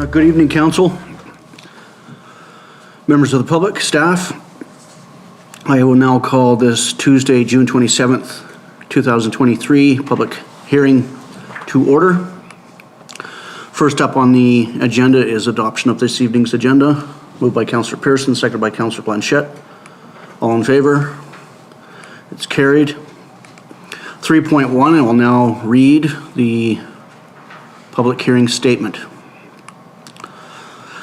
Good evening, Council, members of the public, staff. I will now call this Tuesday, June 27th, 2023 public hearing to order. First up on the agenda is adoption of this evening's agenda. Moved by Councillor Pearson, seconded by Councillor Blanchette. All in favor? It's carried. 3.1, I will now read the public hearing statement.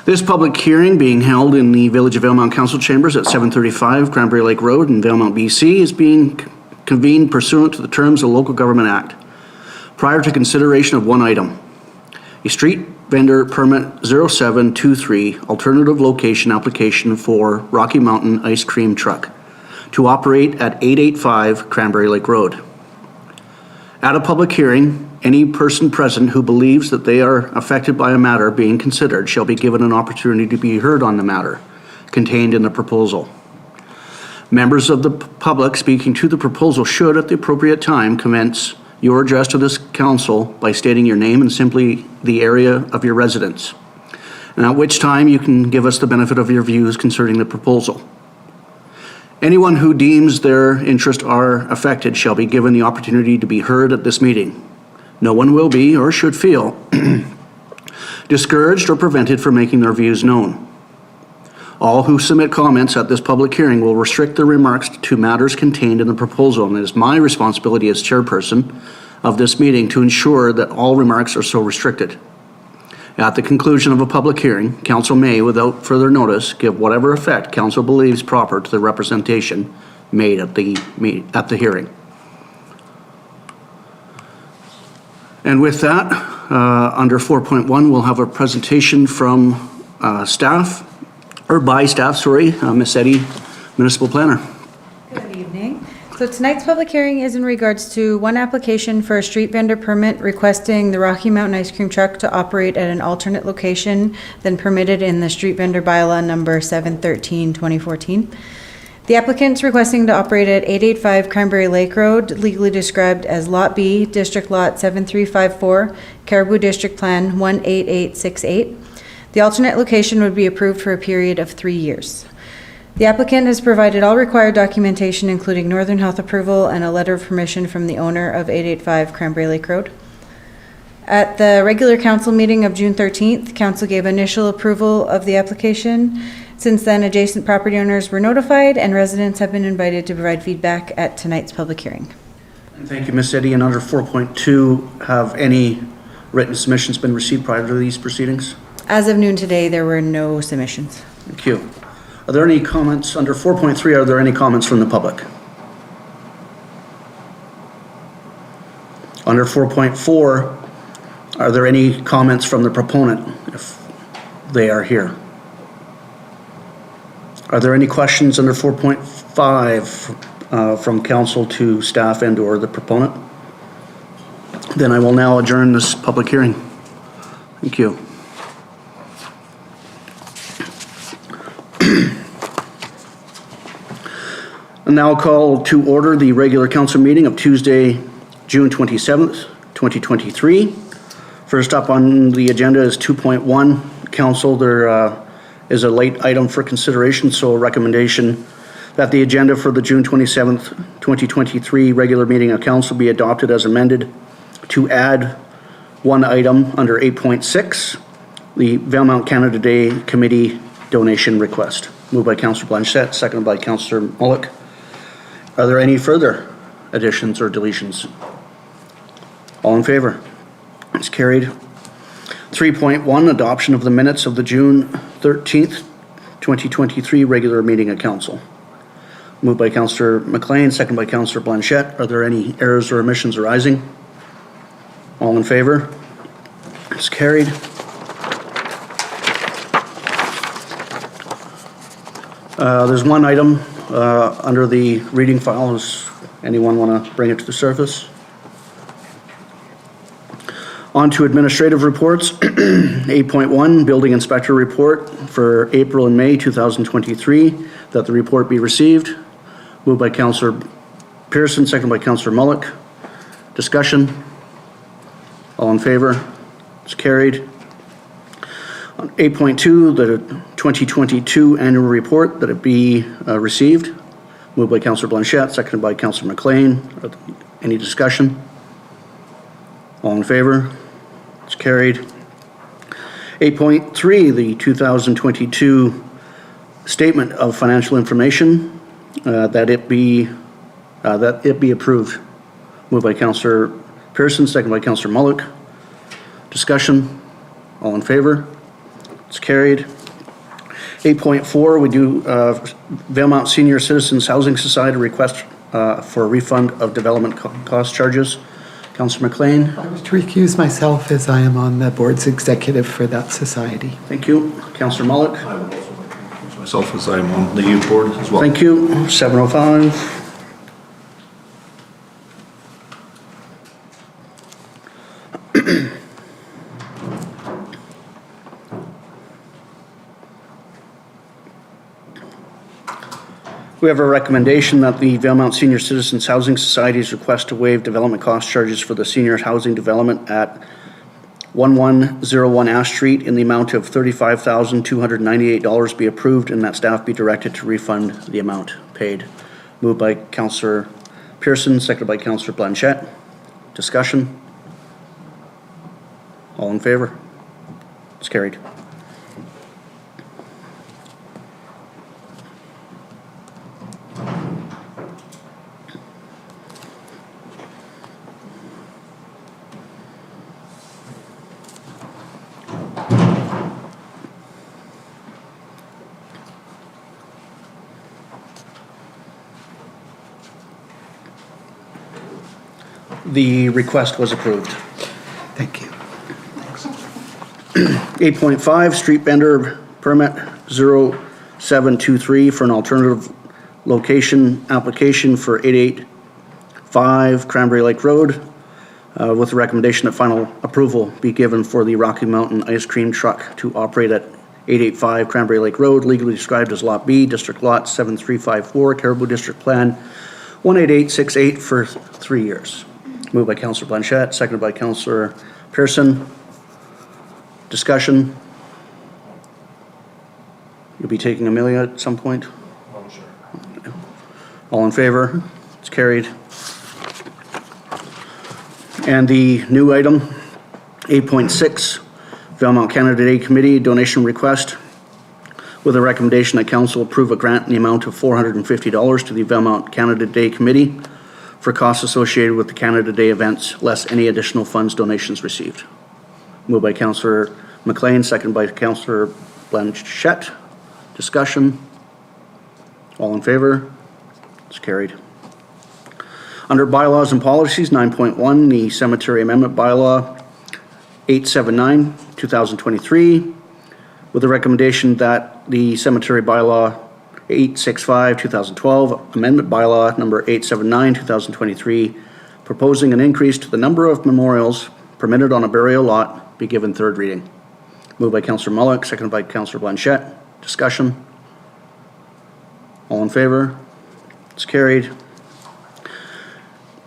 This public hearing being held in the Village of Valemount Council Chambers at 735 Cranberry Lake Road in Valemount, BC is being convened pursuant to the terms of the Local Government Act. Prior to consideration of one item, a street vendor permit 0723 alternative location application for Rocky Mountain Ice Cream Truck to operate at 885 Cranberry Lake Road. At a public hearing, any person present who believes that they are affected by a matter being considered shall be given an opportunity to be heard on the matter contained in the proposal. Members of the public speaking to the proposal should, at the appropriate time, commence your address to this council by stating your name and simply the area of your residence, and at which time you can give us the benefit of your views concerning the proposal. Anyone who deems their interests are affected shall be given the opportunity to be heard at this meeting. No one will be or should feel discouraged or prevented from making their views known. All who submit comments at this public hearing will restrict their remarks to matters contained in the proposal, and it is my responsibility as chairperson of this meeting to ensure that all remarks are so restricted. At the conclusion of a public hearing, council may, without further notice, give whatever effect council believes proper to the representation made at the hearing. And with that, under 4.1, we'll have a presentation from by staff, Ms. Eddy, Municipal Planner. Good evening. So tonight's public hearing is in regards to one application for a street vendor permit requesting the Rocky Mountain Ice Cream Truck to operate at an alternate location than permitted in the street vendor bylaw number 713/2014. The applicant's requesting to operate at 885 Cranberry Lake Road, legally described as Lot B, District Lot 7354, Caribou District Plan 18868. The alternate location would be approved for a period of 3 years. The applicant has provided all required documentation, including Northern Health approval and a letter of permission from the owner of 885 Cranberry Lake Road. At the regular council meeting of June 13th, council gave initial approval of the application. Since then, adjacent property owners were notified and residents have been invited to provide feedback at tonight's public hearing. Thank you, Ms. Eddy. And under 4.2, have any written submissions been received prior to these proceedings? As of noon today, there were no submissions. Thank you. Are there any comments under 4.3? Are there any comments from the public? Under 4.4, are there any comments from the proponent if they are here? Are there any questions under 4.5 from council to staff and or the proponent? Then I will now adjourn this public hearing. Thank you. And now I'll call to order the regular council meeting of Tuesday, June 27th, 2023. First up on the agenda is 2.1. Council, there is a late item for consideration, so a recommendation that the agenda for the June 27th, 2023 regular meeting of council be adopted as amended to add one item under 8.6, the Valemount Canada Day Committee donation request. Moved by Councillor Blanchette, seconded by Councillor Mulyk. Are there any further additions or deletions? All in favor? It's carried. 3.1, adoption of the minutes of the June 13th, 2023 regular meeting of council. Moved by Councillor MacLean, seconded by Councillor Blanchette. Are there any errors or omissions arising? All in favor? It's carried. There's one item under the reading file. Does anyone want to bring it to the surface? On to administrative reports. 8.1, building inspector report for April and May 2023, that the report be received. Moved by Councillor Pearson, second by Councillor Mulyk. Discussion? All in favor? It's carried. 8.2, the 2022 annual report, that it be received. Moved by Councillor Blanchette, seconded by Councillor MacLean. Any discussion? All in favor? It's carried. 8.3, the 2022 statement of financial information, that it be approved. Moved by Councillor Pearson, seconded by Councillor Mulyk. Discussion? All in favor? It's carried. 8.4, we do Valemount Senior Citizens Housing Society request for a refund of development cost charges. Councillor MacLean. I was to recuse myself as I am on the board's executive for that society. Thank you. Councillor Mulyk. I would also like to recuse myself as I am on the youth board as well. Thank you. 7:05. We have a recommendation that the Valemount Senior Citizens Housing Society's request to waive development cost charges for the senior housing development at 1101 Ash Street in the amount of $35,298 be approved, and that staff be directed to refund the amount paid. Moved by Councillor Pearson, seconded by Councillor Blanchette. Discussion? All in favor? It's carried. The request was approved. Thank you. 8.5, street vendor permit 0723 for an alternative location application for 885 Cranberry Lake Road, with the recommendation that final approval be given for the Rocky Mountain ice cream truck to operate at 885 Cranberry Lake Road, legally described as Lot B, District Lot 7354, Caribou District Plan 18868 for 3 years. Moved by Councillor Blanchette, seconded by Councillor Pearson. Discussion? You'll be taking Amelia at some point? Oh, sure. All in favor? It's carried. And the new item, 8.6, Valemount Canada Day Committee donation request, with a recommendation that council approve a grant in the amount of $450 to the Valemount Canada Day Committee for costs associated with the Canada Day events, less any additional funds donations received. Moved by Councillor MacLean, seconded by Councillor Blanchette. Discussion? All in favor? It's carried. Under bylaws and policies, 9.1, the cemetery amendment bylaw 879, 2023, with a recommendation that the cemetery bylaw 865, 2012, amendment bylaw number 879, 2023, proposing an increase to the number of memorials permitted on a burial lot, be given third reading. Moved by Councillor Mulyk, seconded by Councillor Blanchette. Discussion? All in favor? It's carried.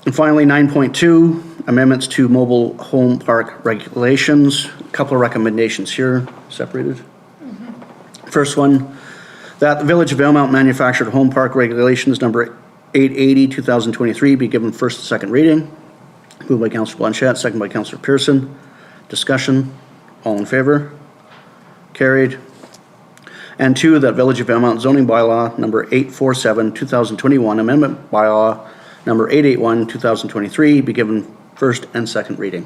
And finally, 9.2, amendments to mobile home park regulations. A couple of recommendations here, separated. First one, that the Village of Valemount manufactured home park regulations number 880, 2023 be given first and second reading. Moved by Councillor Blanchette, seconded by Councillor Pearson. Discussion? All in favor? Carried. And two, that Village of Valemount zoning bylaw number 847, 2021, amendment bylaw number 881, 2023 be given first and second reading.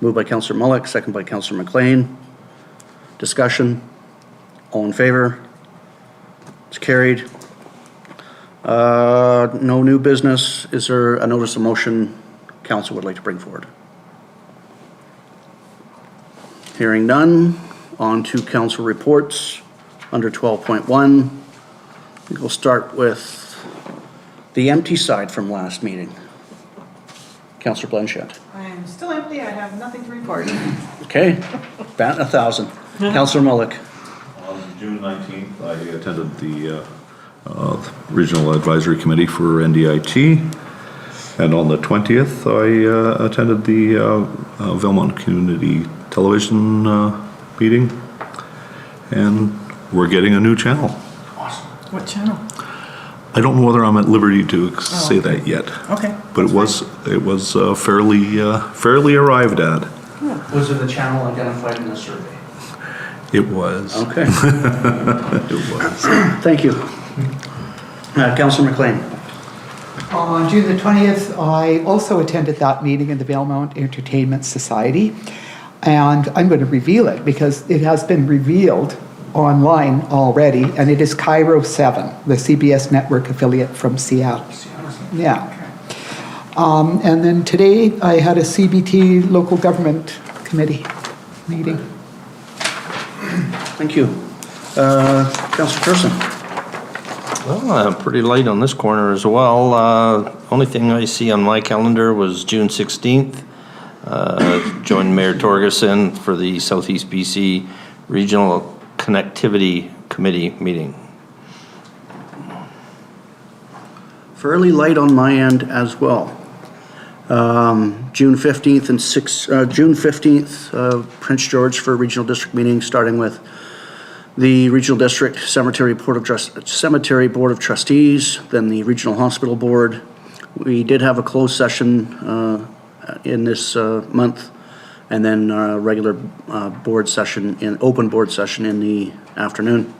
Moved by Councillor Mulyk, seconded by Councillor MacLean. Discussion? All in favor? It's carried. No new business. Is there a notice of motion council would like to bring forward? Hearing none, on to council reports under 12.1. We'll start with the empty side from last meeting. Councillor Blanchette. I am still empty. I have nothing to report. Okay, bat 1,000. Councillor Mulyk. On June 19th, I attended the Regional Advisory Committee for NDIT. And on the 20th, I attended the Valemount Community Television meeting. and we're getting a new channel. What channel? I don't know whether I'm at liberty to say that yet. Okay. But it was fairly arrived at. Was it a channel identified in the survey? It was. Okay, It was. thank you. Councillor MacLean. On June the 20th, I also attended that meeting in the Valemount Entertainment Society. And I'm going to reveal it because it has been revealed online already, and it is Cairo 7, the CBS network affiliate from Seattle. Yeah. And then today I had a CBT local government committee meeting. Thank you. Councillor Pearson. Well, I'm pretty light on this corner as well. Only thing I see on my calendar was June 16th. Joined Mayor Torgerson for the Southeast BC Regional Connectivity Committee meeting. Fairly light on my end as well. June 15th and June 15th, Prince George for regional district meeting, starting with the Regional District Cemetery Board of Trustees, then the Regional Hospital Board. We did have a closed session in this month, and then a regular open board session in the afternoon.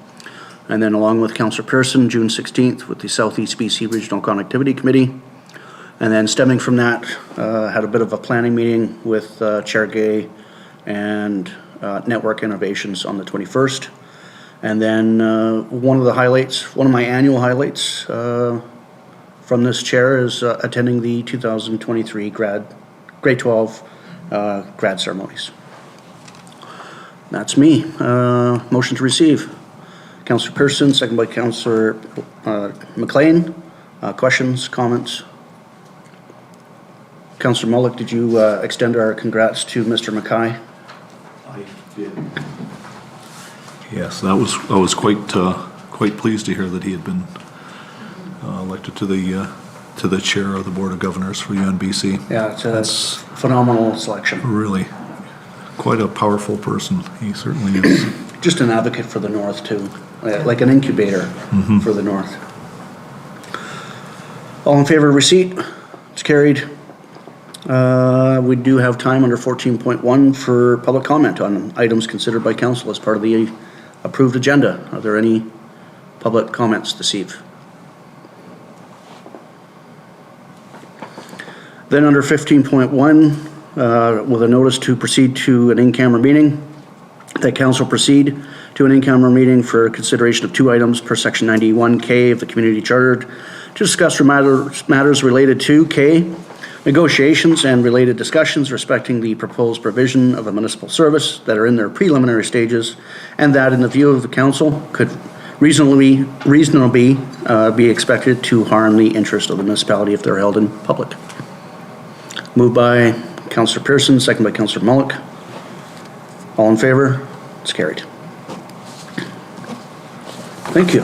And then along with Councillor Pearson, June 16th with the Southeast BC Regional Connectivity Committee. And then stemming from that, had a bit of a planning meeting with Chair Gay and Network Innovations on the 21st. And then one of my annual highlights from this chair is attending the 2023 grade 12 grad ceremonies. That's me. Motion to receive. Councillor Pearson, second by Councillor MacLean. Questions, comments? Councillor Mulyk, did you extend our congrats to Mr. Mackay? I did. Yes, I was quite pleased to hear that he had been elected to the chair of the Board of Governors for UNBC. Yeah, it's a phenomenal selection. Really, quite a powerful person. He certainly is. Just an advocate for the North too, like an incubator for the North. All in favor of receipt? It's carried. We do have time under 14.1 for public comment on items considered by council as part of the approved agenda. Are there any public comments this eve? Then under 15.1, with a notice to proceed to an in-camera meeting, that council proceed to an in-camera meeting for consideration of 2 items per section 91K of the community charter to discuss matters related to K, negotiations and related discussions respecting the proposed provision of a municipal service that are in their preliminary stages, and that in the view of the council could reasonably be expected to harm the interest of the municipality if they're held in public. Moved by Councillor Pearson, second by Councillor Mulyk. All in favor? It's carried. Thank you.